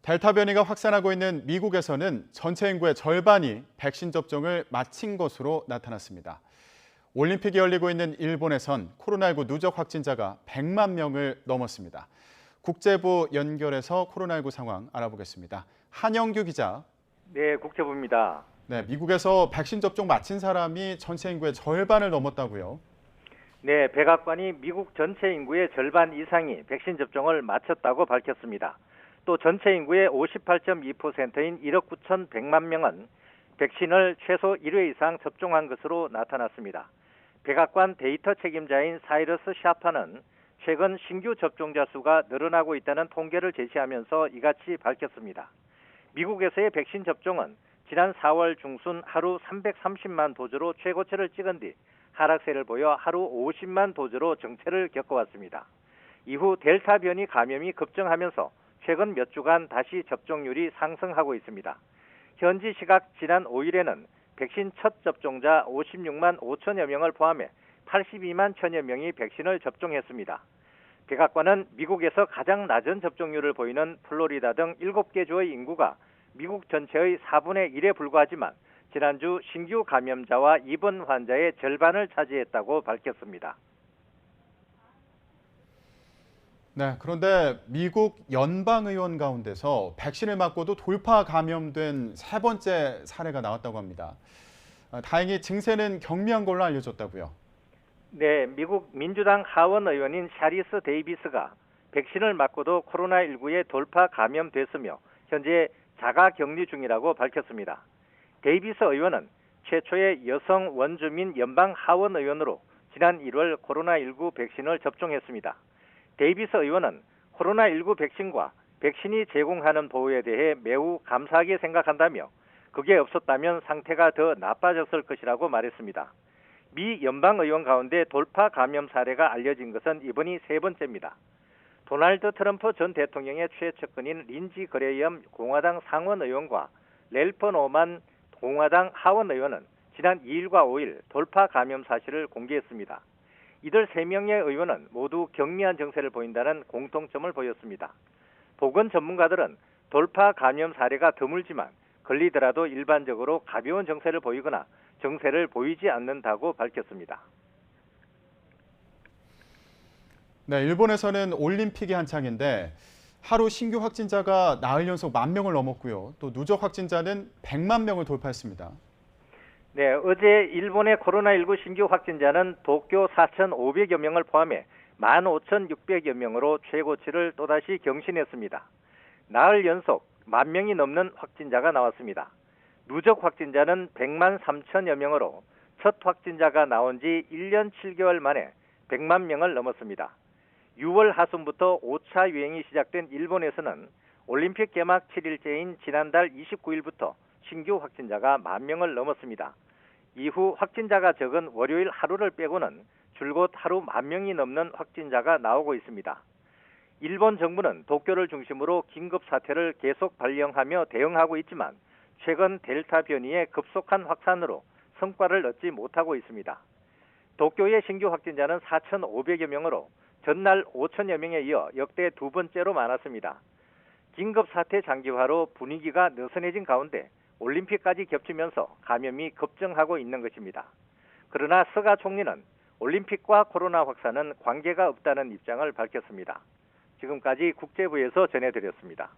델타 변이가 확산하고 있는 미국에서는 전체 인구의 절반이 백신 접종을 마친 것으로 나타났습니다. 올림픽이 열리고 있는 일본에선 코로나19 누적 확진자가 100만 명을 넘었습니다. 국제부 연결해서 코로나19 상황 알아보겠습니다. 한영규 기자. 네, 국제부입니다. 네, 미국에서 백신 접종 마친 사람이 전체 인구의 절반을 넘었다고요? 네, 백악관이 미국 전체 인구의 절반 이상이 백신 접종을 마쳤다고 밝혔습니다. 또 전체 인구의 58.2%인 1억 9,100만 명은 백신을 최소 1회 이상 접종한 것으로 나타났습니다. 백악관 데이터 책임자인 사이러스 샤파는 최근 신규 접종자 수가 늘어나고 있다는 통계를 제시하면서 이같이 밝혔습니다. 미국에서의 백신 접종은 지난 4월 중순 하루 330만 도즈로 최고치를 찍은 뒤 하락세를 보여 하루 50만 도즈로 정체를 겪어왔습니다. 이후 델타 변이 감염이 급증하면서 최근 몇 주간 다시 접종률이 상승하고 있습니다. 현지 시각 지난 5일에는 백신 첫 접종자 56만 5천여 명을 포함해 82만 천여 명이 백신을 접종했습니다. 백악관은 미국에서 가장 낮은 접종률을 보이는 플로리다 등 7개 주의 인구가 미국 전체의 4분의 1에 불과하지만 지난주 신규 감염자와 입원 환자의 절반을 차지했다고 밝혔습니다. 네, 그런데 미국 연방의원 가운데서 백신을 맞고도 돌파 감염된 세 번째 사례가 나왔다고 합니다. 다행히 증세는 경미한 걸로 알려졌다고요. 네, 미국 민주당 하원 의원인 샤리스 데이비스가 백신을 맞고도 코로나19에 돌파 감염됐으며 현재 자가 격리 중이라고 밝혔습니다. 데이비스 의원은 최초의 여성 원주민 연방 하원 의원으로 지난 1월 코로나19 백신을 접종했습니다. 데이비스 의원은 코로나19 백신과 백신이 제공하는 보호에 대해 매우 감사하게 생각한다며 그게 없었다면 상태가 더 나빠졌을 것이라고 말했습니다. 미 연방의원 가운데 돌파 감염 사례가 알려진 것은 이번이 세 번째입니다. 도널드 트럼프 전 대통령의 최측근인 린지 그레이엄 공화당 상원의원과 랠프 노만 공화당 하원의원은 지난 2일과 5일 돌파 감염 사실을 공개했습니다. 이들 3명의 의원은 모두 경미한 증세를 보인다는 공통점을 보였습니다. 보건 전문가들은 돌파 감염 사례가 드물지만 걸리더라도 일반적으로 가벼운 증세를 보이거나 증세를 보이지 않는다고 밝혔습니다. 네, 일본에서는 올림픽이 한창인데 하루 신규 확진자가 나흘 연속 10,000명을 넘었고요. 또 누적 확진자는 100만 명을 돌파했습니다. 네, 어제 일본의 코로나19 신규 확진자는 도쿄 4,500여 명을 포함해 15,600여 명으로 최고치를 또다시 경신했습니다. 나흘 연속 10,000명이 넘는 확진자가 나왔습니다. 누적 확진자는 100만 3천여 명으로 첫 확진자가 나온 지 1년 7개월 만에 100만 명을 넘었습니다. 6월 하순부터 5차 유행이 시작된 일본에서는 올림픽 개막 7일째인 지난달 29일부터 신규 확진자가 10,000명을 넘었습니다. 이후 확진자가 적은 월요일 하루를 빼고는 줄곧 하루 10,000명이 넘는 확진자가 나오고 있습니다. 일본 정부는 도쿄를 중심으로 긴급 사태를 계속 발령하며 대응하고 있지만 최근 델타 변이의 급속한 확산으로 성과를 얻지 못하고 있습니다. 도쿄의 신규 확진자는 4,500여 명으로 전날 5천여 명에 이어 역대 두 번째로 많았습니다. 긴급 사태 장기화로 분위기가 느슨해진 가운데 올림픽까지 겹치면서 감염이 급증하고 있는 것입니다. 그러나 스가 총리는 올림픽과 코로나 확산은 관계가 없다는 입장을 밝혔습니다. 지금까지 국제부에서 전해드렸습니다.